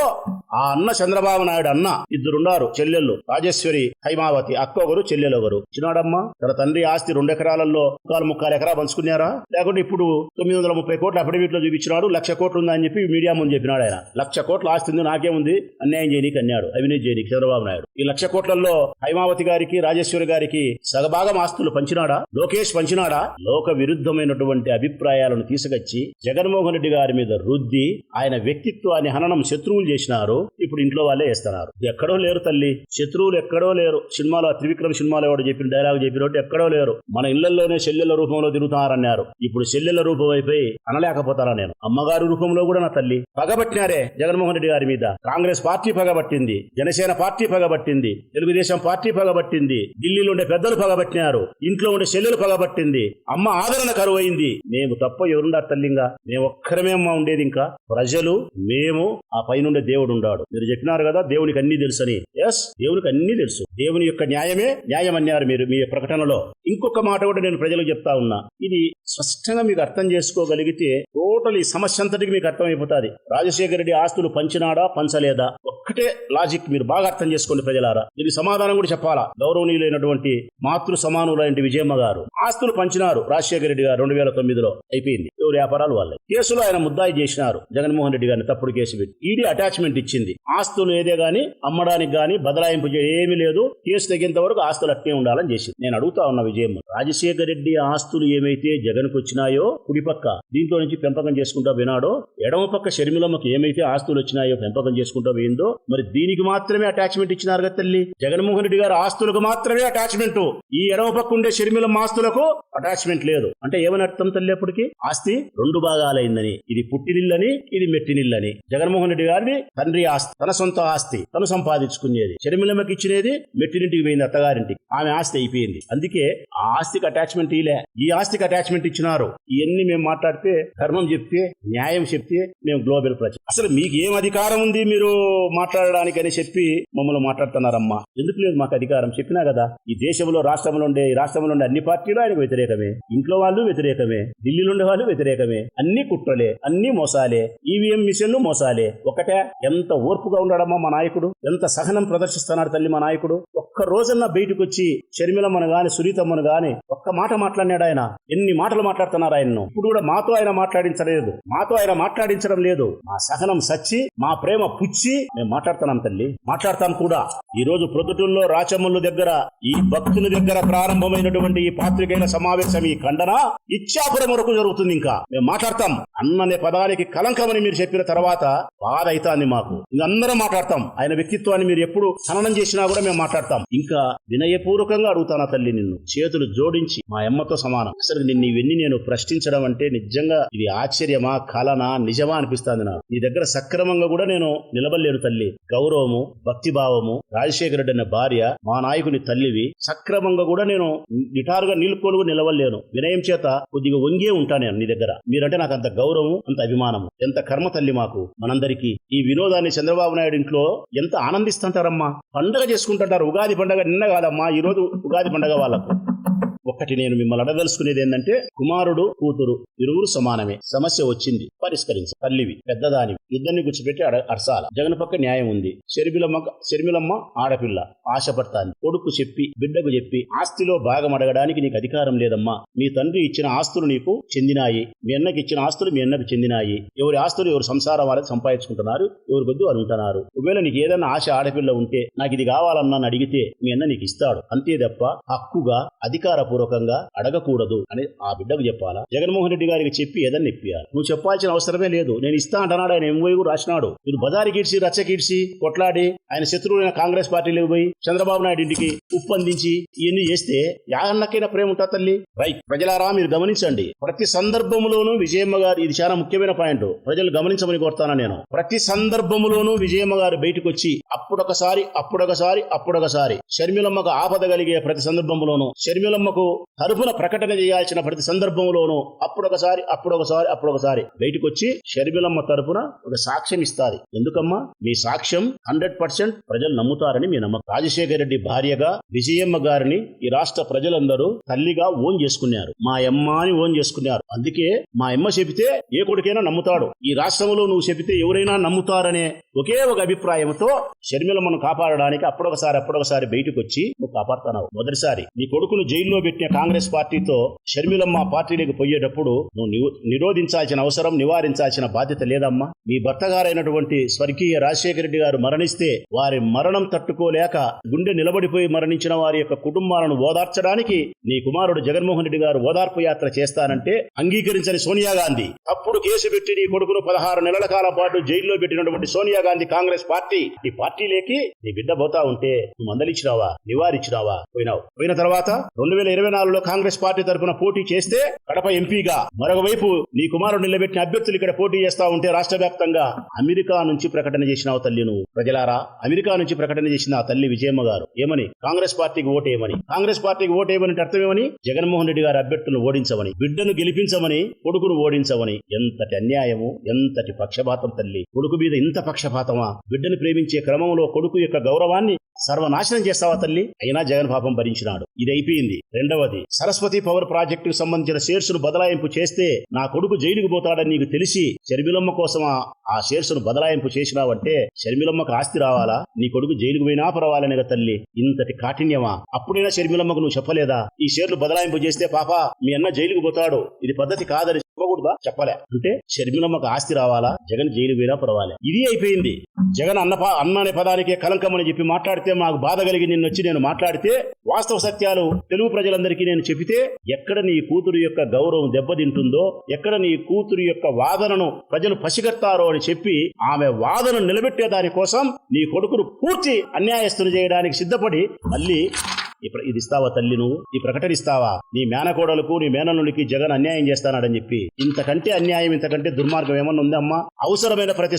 ఆ అన్న చంద్రబాబు నాయుడు అన్న 2 ఉన్నారు చెల్లెళ్ళు, రాజేశ్వరి, హైమావతి. అక్క ఒకరు, చెల్లెలు ఒకరు. చిన్నాడమ్మ తన తండ్రి ఆస్తి 2 ఎకరాలలో 3 ఎకరా పంచుకున్నారా? లేకుంటే ఇప్పుడు 930 కోట్లు అఫిడవిట్ లో చూపించినాడు, 1,00,000 కోట్లు ఉందని చెప్పి మీడియా ముందు చెప్పినాడు. ఆయన 1,00,000 కోట్ల ఆస్తి ఉంది, నాకేముంది, అన్యాయం చేయనీకి అన్నాడు, అవినీతి చేయనీకి చంద్రబాబు నాయుడు. ఈ 1,00,000 కోట్లలో హైమావతి గారికి, రాజేశ్వరి గారికి సగభాగం ఆస్తులు పంచినాడా? లోకేష్ పంచినాడా? లోక విరుద్ధమైనటువంటి అభిప్రాయాలను తీసుకొచ్చి జగన్మోహన్ రెడ్డి గారి మీద రుద్ది ఆయన వ్యక్తిత్వాన్ని హననం, శత్రువులు చేసినారు. ఇప్పుడు ఇంట్లో వాళ్ళే వేస్తున్నారు. ఎక్కడో లేరు తల్లి, శత్రువులు ఎక్కడో లేరు. సినిమాలో త్రివిక్రమ్ సినిమాలో ఎవడు చెప్పిన డైలాగ్ చెప్పినట్టు ఎక్కడో లేరు. మన ఇళ్లలోనే చెల్లెల రూపంలో తిరుగుతున్నారన్నారు. ఇప్పుడు చెల్లెల రూపం అయిపోయి అనలేకపోతారా నేను? అమ్మగారి రూపంలో కూడా నా తల్లి పగబట్టినారే జగన్మోహన్ రెడ్డి గారి మీద. కాంగ్రెస్ పార్టీ పగబట్టింది, జనసేన పార్టీ పగబట్టింది, తెలుగుదేశం పార్టీ పగబట్టింది, ఢిల్లీలో ఉండే పెద్దలు పగబట్టినారు, ఇంట్లో ఉండే చెల్లెలు పగబట్టింది, అమ్మ ఆదరణ కరువైంది. మేము తప్ప ఎవరుండారు తల్లింగా? మేము ఒక్కరమే అమ్మ ఉండేది. ఇంకా ప్రజలు, మేము, ఆ పైనుండే దేవుడు ఉండాడు. మీరు చెప్పినారు కదా దేవునికి అన్ని తెలుసని. ఎస్, దేవునికి అన్ని తెలుసు. దేవుని యొక్క న్యాయమే న్యాయం అన్నారు మీరు మీ ప్రకటనలో. ఇంకొక మాట కూడా నేను ప్రజలకు చెప్తా ఉన్నా. ఇది స్పష్టంగా మీకు అర్థం చేసుకోగలిగితే టోటల్ ఈ సమస్య అంతటికి మీకు అర్థమైపోతుంది. రాజశేఖర రెడ్డి ఆస్తులు పంచినాడా, పంచలేదా? ఒక్కటే లాజిక్ మీరు బాగా అర్థం చేసుకోండి ప్రజలారా. దీనికి సమాధానం కూడా చెప్పాలా. గౌరవనీయులైనటువంటి మాతృ సమానులైన విజయమ్మ గారు ఆస్తులు పంచినారు రాజశేఖర రెడ్డి గారు 2009లో. అయిపోయింది, ఎవరి వ్యాపారాలు వాళ్ళే. కేసులో ఆయన ముద్దాయి చేసినారు జగన్మోహన్ రెడ్డి గారిని, తప్పుడు కేసు పెట్టి. ఈడీ అటాచ్మెంట్ ఇచ్చింది. ఆస్తులు ఏదే గాని అమ్మడానికి గాని బదలాయింపు ఏమీ లేదు, కేసు తగ్గేంత వరకు ఆస్తులు అట్నే ఉండాలని చేసింది. నేను అడుగుతా ఉన్న విజయమ్మ, రాజశేఖర రెడ్డి ఆస్తులు ఏమైతే జగన్కు వచ్చినాయో కుడిపక్క దీంట్లో నుంచి పెంపకం చేసుకుంటా వినాడో, ఎడమ పక్క షర్మిలమ్మకి ఏమైతే ఆస్తులు వచ్చినాయో పెంపకం చేసుకుంటా పోయిందో, మరి దీనికి మాత్రమే అటాచ్మెంట్ ఇచ్చినారు కదా తల్లి. జగన్మోహన్ రెడ్డి గారు ఆస్తులకు మాత్రమే అటాచ్మెంట్, ఈ ఎడమ పక్క ఉండే షర్మిలమ్మ ఆస్తులకు అటాచ్మెంట్ లేదు. అంటే ఏమని అర్థం తల్లి? అప్పటికి ఆస్తి 2 భాగాలైందని. ఇది పుట్టినిల్లని, ఇది మెట్టినిల్లని. జగన్మోహన్ రెడ్డి గారిది తండ్రి ఆస్తి, తన సొంత ఆస్తి, తను సంపాదించుకునేది. షర్మిలమ్మకి ఇచ్చినది మెట్టినింటికి పోయింది, అత్తగారింటికి. ఆమె ఆస్తి అయిపోయింది. అందుకే ఆ ఆస్తికి అటాచ్మెంట్ ఇలే, ఈ ఆస్తికి అటాచ్మెంట్ ఇచ్చినారు. ఇవన్నీ మేము మాట్లాడితే, ధర్మం చెప్తే, న్యాయం చెప్తే మేము గ్లోబల్ ప్రజలు. అసలు మీకు ఏం అధికారం ఉంది మీరు మాట్లాడడానికి అని చెప్పి మమ్మల్ని మాట్లాడుతున్నారమ్మా? ఎందుకు లేదు మాకు అధికారం? చెప్పినా కదా, ఈ దేశంలో రాష్ట్రంలో ఉండే అన్ని పార్టీలు ఆయనకు వ్యతిరేకమే, ఇంట్లో వాళ్ళు వ్యతిరేకమే, ఢిల్లీలో ఉండే వాళ్ళు వ్యతిరేకమే, అన్ని కుట్రలే, అన్ని మోసాలే, ఈవీఎం మిషన్లు మోసాలే. ఒకటే ఎంత ఓర్పుగా ఉన్నాడమ్మా మా నాయకుడు, ఎంత సహనం ప్రదర్శిస్తున్నాడు తల్లి మా నాయకుడు. ఒక్క రోజన్నా బయటకు వచ్చి షర్మిలమ్మను గాని, సునీతమ్మను గాని ఒక్క మాట మాట్లాడినాడు ఆయన? ఎన్ని మాటలు మాట్లాడుతున్నారు ఆయన్ను. ఇప్పుడు కూడా మాతో ఆయన మాట్లాడించడం లేదు. మా సహనం సచ్చి, మా ప్రేమ పుచ్చి మేము మాట్లాడుతున్నాం తల్లి, మాట్లాడతాం కూడా. ఈ రోజు ప్రొద్దుటూరులో రాచమల్లు దగ్గర, ఈ భక్తుల దగ్గర ప్రారంభమైనటువంటి ఈ పాత్రికేయుల సమావేశం సమావేశం ఈ ఖండన ఇచ్చాపురం వరకు జరుగుతుంది. ఇంకా మేము మాట్లాడతాం. అన్ననే పదానికి కలంకమని మీరు చెప్పిన తర్వాత బాధ అవుతాంది మాకు. అందరం మాట్లాడతాం. ఆయన వ్యక్తిత్వాన్ని మీరు ఎప్పుడు ఖననం చేసినా కూడా మేము మాట్లాడతాం. ఇంకా వినయపూర్వకంగా అడుగుతానా తల్లి, నిన్ను చేతులు జోడించి మా అమ్మతో సమానం. అసలు నిన్ను ఇవన్నీ నేను ప్రశ్నించడం అంటే నిజంగా ఇది ఆశ్చర్యమా, కలనా, నిజమా అనిపిస్తుంది నాకు. నీ దగ్గర సక్రమంగా కూడా నేను నిలబడలేను తల్లి. గౌరవము, భక్తిభావము, రాజశేఖర రెడ్డి అన్న భార్య, మా నాయకుని తల్లివి, సక్రమంగా కూడా నేను నిటారుగా నిలుపుకొని నిలవలేను. వినయం చేత కొద్దిగా వంగే ఉంటాను నేను నీ దగ్గర. మీరంటే నాకు అంత గౌరవం, అంత అభిమానము. ఎంత కర్మ తల్లి మాకు, మనందరికీ. ఈ వినోదాన్ని చంద్రబాబు నాయుడు ఇంట్లో ఎంత ఆనందిస్తుంటారమ్మా. పండగ చేసుకుంటుంటారు. ఉగాది పండగ నిన్న కాదమ్మా, ఈ రోజు ఉగాది పండగ వాళ్ళకు. ఒక్కటి నేను మిమ్మల్ని అడగదలుచుకునేది ఏంటంటే, కుమారుడు కూతురు ఇరువురు సమానమే. సమస్య వచ్చింది, పరిష్కరించి. తల్లివి, పెద్దదానివి, ఇద్దరిని గుచ్చిపెట్టి అరసాల. జగన్ పక్క న్యాయం ఉంది. షర్మిలమ్మ ఆడపిల్ల ఆశపడతాంది. కొడుకు చెప్పి, బిడ్డకు చెప్పి ఆస్తిలో భాగం అడగడానికి నీకు అధికారం లేదమ్మా. మీ తండ్రి ఇచ్చిన ఆస్తులు నీకు చెందినాయి, మీ అన్నకి ఇచ్చిన ఆస్తులు మీ అన్నకు చెందినాయి. ఎవరి ఆస్తులు ఎవరు సంసారం వాళ్ళకి సంపాదించుకుంటున్నారు, ఎవరి కొద్ది వారు ఉంటున్నారు. ఒకవేళ నీకు ఏదైనా ఆశ ఆడపిల్ల ఉంటే నాకు ఇది కావాలన్నా అడిగితే మీ అన్న నీకు ఇస్తాడు. అంతే తప్ప హక్కుగా అధికారపూర్వకంగా అడగకూడదు అని ఆ బిడ్డకు చెప్పాలా? జగన్మోహన్ రెడ్డి గారికి చెప్పి ఏదన్నా ఇప్పియాలి. నువ్వు చెప్పాల్సిన అవసరమే లేదు. నేను ఇస్తా అంటున్నాడు. ఆయన ఎంఓ రాసినాడు. మీరు బజారు కీడ్చి, రచ్చకీడ్చి, కొట్లాడి ఆయన శత్రువులైన కాంగ్రెస్ పార్టీలోకి పోయి చంద్రబాబు నాయుడు ఇంటికి ఉప్పందించి ఇవన్నీ చేస్తే యాగన్నకైనా ప్రేమ ఉంటా తల్లి? రైట్. ప్రజలారా మీరు గమనించండి. ప్రతి సందర్భంలోనూ విజయమ్మ గారు, ఇది చాలా ముఖ్యమైన పాయింట్, ప్రజలు గమనించమని కోరుతాను నేను. ప్రతి సందర్భంలోనూ విజయమ్మ గారు బయటకు వచ్చి అప్పుడొకసారి షర్మిలమ్మకు ఆపద కలిగే ప్రతి సందర్భంలోనూ, షర్మిలమ్మకు తరపున ప్రకటన చేయాల్సిన ప్రతి సందర్భంలోనూ అప్పుడొకసారి బయటకు వచ్చి షర్మిలమ్మ తరపున ఒక సాక్ష్యం ఇస్తారు. ఎందుకమ్మా? మీ సాక్ష్యం 100% ప్రజలు నమ్ముతారని మీ నమ్మకం. రాజశేఖర రెడ్డి భార్యగా విజయమ్మ గారిని ఈ రాష్ట్ర ప్రజలందరూ తల్లిగా ఓన్ చేసుకున్నారు. మా అమ్మ అని ఓన్ చేసుకున్నారు. అందుకే మా అమ్మ చెబితే ఏ కొడుకైనా నమ్ముతాడు. ఈ రాష్ట్రంలో నువ్వు చెబితే ఎవరైనా నమ్ముతారనే ఒకే ఒక అభిప్రాయంతో షర్మిలమ్మను కాపాడడానికి అప్పుడొకసారి బయటకు వచ్చి నువ్వు కాపాడుతున్నావు. మొదటిసారి నీ కొడుకును జైల్లో పెట్టిన కాంగ్రెస్ పార్టీతో షర్మిలమ్మ పార్టీలోకి పోయేటప్పుడు నువ్వు నిరోధించాల్సిన అవసరం, నివారించాల్సిన బాధ్యత లేదమ్మా. మీ భర్త గారైనటువంటి స్వర్గీయ రాజశేఖర రెడ్డి గారు మరణిస్తే వారి మరణం తట్టుకోలేక గుండె నిలబడిపోయి మరణించిన వారి యొక్క కుటుంబాలను ఓదార్చడానికి నీ కుమారుడు జగన్మోహన్ రెడ్డి గారు ఓదార్పు యాత్ర చేస్తానంటే అంగీకరించని సోనియా గాంధీ, అప్పుడు కేసు పెట్టి నీ కొడుకును 16 నెలల కాలం పాటు జైల్లో పెట్టినటువంటి సోనియా గాంధీ కాంగ్రెస్ పార్టీ నీ పార్టీలోకి నీ బిడ్డ పోతా ఉంటే నువ్వు మందలిచ్చినావా, నివారించినావా? పోయిన తర్వాత 2024లో కాంగ్రెస్ పార్టీ తరఫున పోటీ చేస్తే కడప ఎంపీగా, మరొక వైపు నీ కుమారుడు నిలబెట్టిన అభ్యర్థులు ఇక్కడ పోటీ చేస్తా ఉంటే రాష్ట్ర వ్యాప్తంగా అమెరికా నుంచి ప్రకటన చేసినావు తల్లి నువ్వు. ప్రజలారా, అమెరికా నుంచి ప్రకటన చేసిన ఆ తల్లి విజయమ్మ గారు ఏమని? కాంగ్రెస్ పార్టీకి ఓటేయమని. కాంగ్రెస్ పార్టీకి ఓటేయమని అర్థమేమని? జగన్మోహన్ రెడ్డి గారి అభ్యర్థులను ఓడించమని, బిడ్డను గెలిపించమని, కొడుకును ఓడించమని. ఎంతటి అన్యాయము, ఎంతటి పక్షపాతం తల్లి. కొడుకు మీద ఇంత పక్షపాతమా? బిడ్డను ప్రేమించే క్రమంలో కొడుకు యొక్క గౌరవాన్ని సర్వనాశనం చేస్తావా తల్లి? అయినా జగన్ పాపం భరించినాడు. ఇది అయిపోయింది. రెండవది, సరస్వతి పవర్ ప్రాజెక్టుకు సంబంధించిన షేర్స్ ను బదలాయింపు చేస్తే నా కొడుకు జైలుకు పోతాడని నీకు తెలిసి షర్మిలమ్మ కోసం ఆ షేర్స్ ను బదలాయింపు చేసినావంటే షర్మిలమ్మకు ఆస్తి రావాలా? నీ కొడుకు జైలుకు పోయినా పర్వాలనే తల్లి. ఇంతటి కాఠిన్యమా? అప్పుడైనా షర్మిలమ్మకు నువ్వు చెప్పలేదా? ఈ షేర్లు బదలాయింపు చేస్తే పాప మీ అన్న జైలుకు పోతాడు, ఇది పద్ధతి కాదని చెప్పకూడదా? చెప్పలే. అంటే షర్మిలమ్మకు ఆస్తి రావాలా? జగన్ జైలు పోయినా పర్వాలే. ఇది అయిపోయింది. జగన్ అన్న అనే పదానికే కలంకం అని చెప్పి మాట్లాడితే మాకు బాధ కలిగి నిన్ను వచ్చి నేను మాట్లాడితే వాస్తవ సత్యాలు తెలుగు ప్రజలందరికీ నేను చెబితే ఎక్కడ నీ కూతురు యొక్క గౌరవం దెబ్బతింటుందో, ఎక్కడ నీ కూతురు యొక్క వాదనను ప్రజలు పసిగడతారో అని చెప్పి ఆమె వాదనను నిలబెట్టే దానికోసం నీ కొడుకును పూర్తి అన్యాయస్తులు చేయడానికి సిద్ధపడి మళ్ళీ ఇది ఇస్తావా తల్లి? నువ్వు ఈ ప్రకటనిస్తావా? నీ మేనకోడలకు, నీ మేనల్లుడికి జగన్ అన్యాయం చేస్తానని చెప్పి. ఇంతకంటే అన్యాయం, ఇంతకంటే దుర్మార్గం ఏమన్నా ఉందమ్మా? అవసరమైన ప్రతి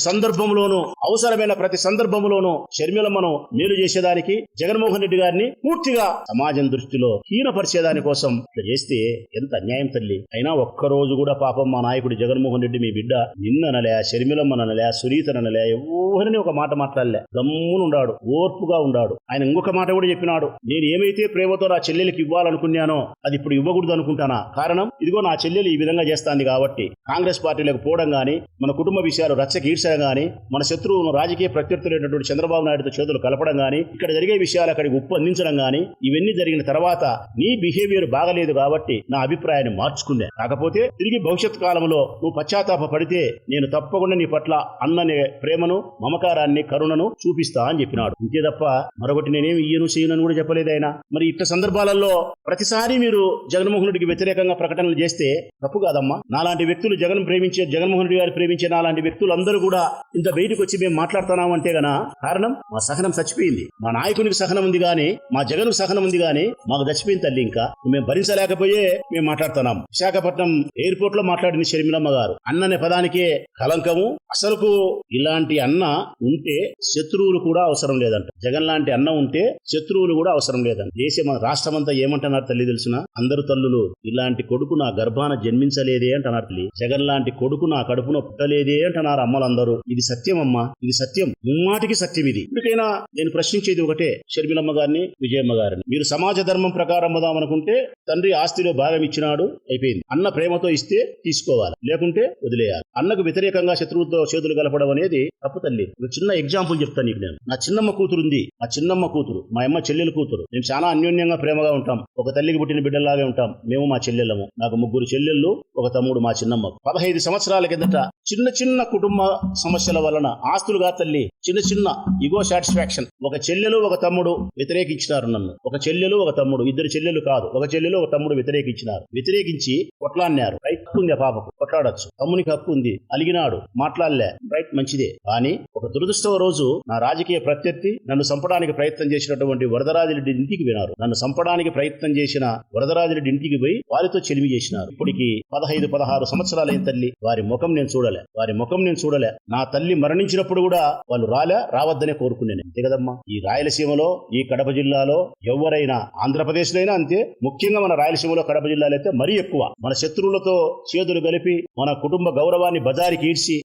సందర్భంలోనూ షర్మిలమ్మను మేలు చేసేదానికి, జగన్మోహన్ రెడ్డి గారిని పూర్తిగా సమాజం దృష్టిలో హీనపరిచేదాని కోసం ఇట్లా చేస్తే ఎంత అన్యాయం తల్లి. అయినా ఒక్కరోజు కూడా పాపం మా నాయకుడు జగన్మోహన్ రెడ్డి మీ బిడ్డ నిన్ననలే, షర్మిలమ్మనలే, సునీతనలే, ఎవరిని ఒక మాట మాట్లాడలే. గమ్మునుండాడు, ఓర్పుగా ఉండాడు. ఆయన ఇంకొక మాట కూడా చెప్పినాడు, నేను ఏమైతే ప్రేమతో నా చెల్లెలికి ఇవ్వాలనుకున్నానో అది ఇప్పుడు ఇవ్వకూడదు అనుకుంటానా? కారణం ఇదిగో నా చెల్లెలు ఈ విధంగా చేస్తాంది కాబట్టి. కాంగ్రెస్ పార్టీలకు పోవడం గానీ, మన కుటుంబ విషయాలు రచ్చకి ఈడ్చడం గానీ, మన శత్రువును రాజకీయ ప్రత్యర్థులైనటువంటి చంద్రబాబు నాయుడుతో చేతులు కలపడం గానీ, ఇక్కడ జరిగే విషయాలు అక్కడికి ఉప్పందించడం గానీ, ఇవన్నీ జరిగిన తర్వాత నీ బిహేవియర్ బాగలేదు కాబట్టి నా అభిప్రాయాన్ని మార్చుకున్నా. కాకపోతే తిరిగి భవిష్యత్ కాలంలో నువ్వు పశ్చాత్తాప పడితే నేను తప్పకుండా నీ పట్ల అన్ననే ప్రేమను, మమకారాన్ని, కరుణను చూపిస్తా అని చెప్పినాడు. ఇంతే తప్ప మరొకటి నేనేమి ఇయ్యను చేయను కూడా చెప్పలేదు ఆయన. మరి ఇట్ట సందర్భాలలో ప్రతిసారి మీరు జగన్మోహన్ రెడ్డికి వ్యతిరేకంగా ప్రకటనలు చేస్తే తప్పు కాదమ్మా. నాలాంటి వ్యక్తులు జగన్మోహన్ రెడ్డి గారు ప్రేమించే నాలాంటి వ్యక్తులు అందరూ కూడా ఇంత బయటకు వచ్చి మేము మాట్లాడుతున్నాం అంటే గన కారణం మా సహనం చచ్చిపోయింది. మా నాయకునికి సహనం ఉంది గానీ, మా జగన్ సహనం ఉంది గానీ మాకు చచ్చిపోయింది తల్లి. ఇంకా మేము భరించలేకపోయే మేము మాట్లాడుతున్నాం. విశాఖపట్నం ఎయిర్పోర్ట్ లో మాట్లాడింది షర్మిలమ్మ గారు. అన్ననే పదానికే కలంకము. అసలుకు ఇలాంటి అన్న ఉంటే శత్రువులు కూడా అవసరం లేదంట. జగన్ లాంటి అన్న ఉంటే శత్రువులు కూడా అవసరం లేదంట. దేశం రాష్ట్రం అంతా ఏమంటున్నారు తల్లి తెలుసునా? అందరు తల్లులు ఇలాంటి కొడుకు నా గర్భాన జన్మించలేదే అంటున్నారు తల్లి. జగన్ లాంటి కొడుకు నా కడుపున పుట్టలేదే అంటున్నారు అమ్మలందరూ. ఇది సత్యం అమ్మా, ఇది సత్యం, ముమ్మాటికి సత్యం. ఇది ఇప్పటికైనా నేను ప్రశ్నించేది ఒకటే, షర్మిలమ్మ గారిని, విజయమ్మ గారిని, మీరు సమాజ ధర్మం ప్రకారం పోదామనుకుంటే తండ్రి ఆస్తిలో భాగం ఇచ్చినాడు, అయిపోయింది. అన్న ప్రేమతో ఇస్తే తీసుకోవాలి, లేకుంటే వదిలేయాలి. అన్నకు వ్యతిరేకంగా శత్రువుతో చేతులు కలపడం అనేది తప్పు తల్లి. ఒక చిన్న ఎగ్జాంపుల్ చెప్తాను నీకు. నేను నా చిన్నమ్మ కూతురు ఉంది, మా చిన్నమ్మ కూతురు మా అమ్మ చెల్లెలు కూతురు. మేము చాలా అన్యోన్యంగా ప్రేమగా ఉంటాం. ఒక తల్లికి పుట్టిన బిడ్డలాగే ఉంటాం మేము, మా చెల్లెళ్ళము. నాకు 3 చెల్లెళ్ళు, ఒక తమ్ముడు. మా చిన్నమ్మ 15 సంవత్సరాల కిందట చిన్న చిన్న కుటుంబ సమస్యల వలన ఆస్తులు గా తల్లి, చిన్న చిన్న ఇగో సాటిస్ఫాక్షన్, ఒక చెల్లెలు ఒక తమ్ముడు వ్యతిరేకించినారు నన్ను. ఒక చెల్లెలు ఒక తమ్ముడు, 2 చెల్లెలు కాదు, ఒక చెల్లెలు ఒక తమ్ముడు వ్యతిరేకించినారు. వ్యతిరేకించి కొట్లాడినారు. రైట్, హక్కు ఉంది ఆ పాపకు, కొట్లాడొచ్చు. తమ్మునికి హక్కు ఉంది, అలిగినాడు, మాట్లాడలే, రైట్, మంచిదే. కానీ ఒక దురదృష్టవ రోజు నా రాజకీయ ప్రత్యర్థి నన్ను చంపడానికి ప్రయత్నం చేసినటువంటి వరదరాజిరెడ్డి ఇంటికి వినారు. నన్ను చంపడానికి ప్రయత్నం చేసిన వరదరాజిరెడ్డి ఇంటికి పోయి వారితో చెలిమి చేసినారు. ఇప్పటికి 15-16 సంవత్సరాలైన తల్లి. వారి ముఖం నేను చూడలే. నా తల్లి మరణించినప్పుడు కూడా వాళ్ళు రావద్దనే కోరుకున్నాను. అంతే కదమ్మా. ఈ రాయలసీమలో, ఈ కడప జిల్లాలో ఎవరైనా, ఆంధ్రప్రదేశ్ లో అయినా అంతే, ముఖ్యంగా మన రాయలసీమలో కడప జిల్లాలో అయితే మరీ ఎక్కువ, మన శత్రువులతో చేతులు కలిపి మన కుటుంబ గౌరవాన్ని బజారికి ఈడ్చి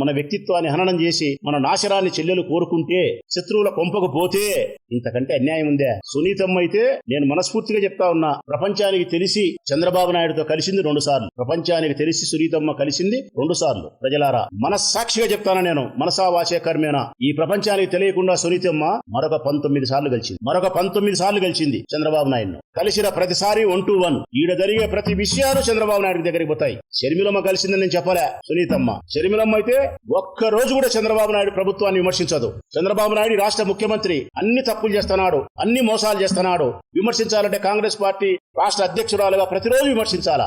మన వ్యక్తిత్వాన్ని హననం చేసి మన నాశనాన్ని చెల్లెలు కోరుకుంటే, శత్రువుల కొంపకు పోతే ఇంతకంటే అన్యాయం ఉందే? సునీతమ్మ అయితే నేను మనస్ఫూర్తిగా చెప్తా ఉన్నా, ప్రపంచానికి తెలిసి చంద్రబాబు నాయుడుతో కలిసింది 2 సార్లు. ప్రపంచానికి తెలిసి సునీతమ్మ కలిసింది 2 సార్లు. ప్రజలారా, మనస్సాక్షిగా చెప్తాను నేను, మనసా వాచే కర్మేనా. ఈ ప్రపంచానికి తెలియకుండా సునీతమ్మ మరొక 19 సార్లు గెలిచింది చంద్రబాబు నాయుడును. కలిసిన ప్రతిసారి 1 to 1. ఈడ జరిగే ప్రతి విషయాలు చంద్రబాబు నాయుడు దగ్గరికి పోతాయి. షర్మిలమ్మ కలిసిందని నేను చెప్పలే. సునీతమ్మ, షర్మిలమ్మ అయితే ఒక్క రోజు కూడా చంద్రబాబు నాయుడు ప్రభుత్వాన్ని విమర్శించదు. చంద్రబాబు నాయుడు రాష్ట్ర ముఖ్యమంత్రి, అన్ని తప్పులు చేస్తున్నాడు, అన్ని మోసాలు చేస్తున్నాడు. విమర్శించాలంటే కాంగ్రెస్ పార్టీ రాష్ట్ర అధ్యక్షురాలుగా ప్రతిరోజు విమర్శించాలా?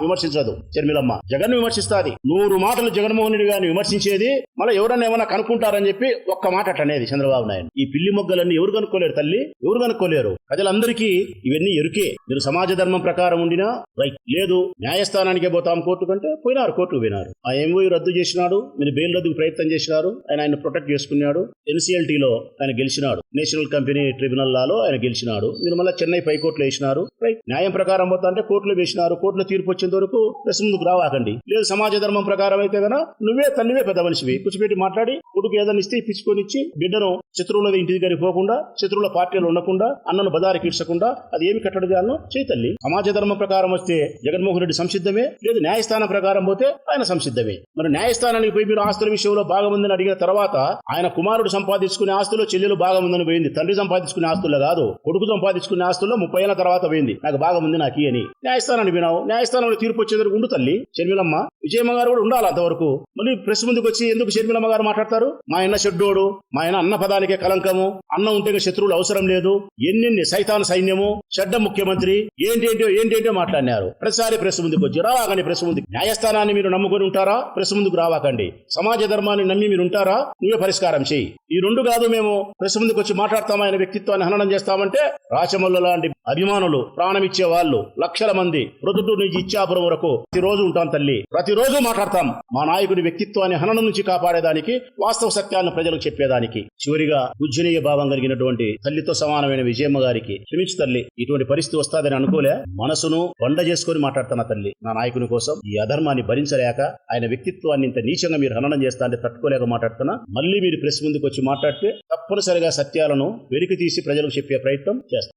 విమర్శించదు షర్మిలమ్మ. జగన్ విమర్శిస్తాది. 100 మాటలు జగన్మోహన్ రెడ్డి గారిని విమర్శించేది. మళ్ళీ ఎవరన్నా ఏమన్నా కనుక్కుంటారని చెప్పి ఒక్క మాట అట్టనేది చంద్రబాబు నాయుడు. ఈ పిల్లి మొగ్గలన్నీ ఎవరు కనుక్కోలేరు తల్లి, ఎవరు కనుక్కోలేరు. ప్రజలందరికీ ఇవన్నీ ఎరుకే. మీరు సమాజ ధర్మం ప్రకారం ఉండినా రైట్, లేదు న్యాయస్థానానికే పోతాం కోర్టు కంటే పోయినారు, కోర్టుకు పోయినారు. ఆ ఎంఓయూ రద్దు చేసినాడు, మీరు బెయిల్ రద్దుకు ప్రయత్నం చేసినారు, ఆయన ప్రొటెక్ట్ చేసుకున్నాడు. ఎన్సీఎల్టీలో ఆయన గెలిచినాడు, నేషనల్ కంపెనీ ట్రిబ్యునల్ లాలో ఆయన గెలిచినాడు. మీరు మళ్ళీ చెన్నై పైకోర్టులో వేసినారు. రైట్, న్యాయం ప్రకారం పోతా అంటే కోర్టులో వేసినారు. కోర్టులో తీర్పు వచ్చేంత వరకు ప్రెస్ ముందుకు రావాకండి. లేదు సమాజ ధర్మం ప్రకారం అయితే గన నువ్వే తల్లివే పెద్ద మనిషివి, కూర్చోబెట్టి మాట్లాడి కొడుకు ఏదైనా ఇస్తే ఇప్పించుకొని ఇచ్చి బిడ్డను శత్రువుల ఇంటి దగ్గరికి పోకుండా, శత్రువుల పార్టీలు ఉండకుండా, అన్నను బదారికి ఇడ్చకుండా అది ఏమి కట్టడి చేయాలనో చేయి తల్లి. సమాజ ధర్మం ప్రకారం వస్తే జగన్మోహన్ రెడ్డి సంసిద్ధమే, లేదు న్యాయస్థానం ప్రకారం పోతే ఆయన సంసిద్ధమే. మరి న్యాయస్థానానికి పోయి మీరు ఆస్తుల విషయంలో భాగముందని అడిగిన తర్వాత ఆయన కుమారుడు సంపాదించుకునే ఆస్తుల్లో చెల్లెలు భాగముందని పోయింది. తండ్రి సంపాదించుకునే ఆస్తుల్లో కాదు, కొడుకు సంపాదించుకునే ఆస్తుల్లో 30 ఏళ్ల తర్వాత పోయింది. నాకు భాగముంది నాకు అని న్యాయస్థానాన్ని వినావు. న్యాయస్థానంలో తీర్పు వచ్చేందుకు ఉండు తల్లి. షర్మిలమ్మ, విజయమ్మ గారు కూడా ఉండాలి అంతవరకు. మళ్ళీ ప్రెస్ ముందుకు వచ్చి ఎందుకు షర్మిలమ్మ గారు మాట్లాడతారు? మా అన్న షెడ్డోడు, మా ఆయన అన్న పదానికే కలంకము, అన్న ఉంటే శత్రువులు అవసరం లేదు, ఎన్ని సైతాన్ సైన్యము, చెడ్డ ముఖ్యమంత్రి, ఏంటేంటో మాట్లాడినారు. ప్రతిసారి ప్రెస్ ముందుకు వచ్చి రావాకండి. ప్రెస్ ముందుకు న్యాయస్థానాన్ని మీరు నమ్ముకొని ఉంటారా? ప్రెస్ ముందుకు రావాకండి. సమాజ ధర్మాన్ని నమ్మి మీరు ఉంటారా? నువ్వే పరిష్కారం చేయి. ఈ 2 కాదు, మేము ప్రెస్ ముందుకు వచ్చి మాట్లాడతాం, ఆయన వ్యక్తిత్వాన్ని హననం చేస్తామంటే రాచమల్లు లాంటి అభిమానులు, ప్రాణం ఇచ్చే వాళ్ళు లక్షల మంది ప్రొద్దుటూరు నుంచి ఇచ్చాపురం వరకు ప్రతిరోజు ఉంటాం తల్లి, ప్రతిరోజు మాట్లాడతాం. మా నాయకుడి వ్యక్తిత్వాన్ని హననం నుంచి కాపాడేదానికి, వాస్తవ సత్యాలను ప్రజలకు చెప్పేదానికి. చివరిగా పూజనీయ భావం కలిగినటువంటి తల్లితో సమానమైన విజయమ్మ గారికి క్షమించు తల్లి. ఇటువంటి పరిస్థితి వస్తాదని అనుకోలే. మనసును బండ చేసుకుని మాట్లాడుతున్న తల్లి, నా నాయకుని కోసం ఈ అధర్మాన్ని భరించలేక, ఆయన వ్యక్తిత్వాన్ని ఇంత నీచంగా మీరు హననం చేస్తా అంటే తట్టుకోలేక మాట్లాడుతున్నా. మళ్ళీ మీరు ప్రెస్ ముందుకు వచ్చి మాట్లాడితే తప్పనిసరిగా సత్యాలను వెలికి తీసి ప్రజలకు చెప్పే ప్రయత్నం చేస్తారు.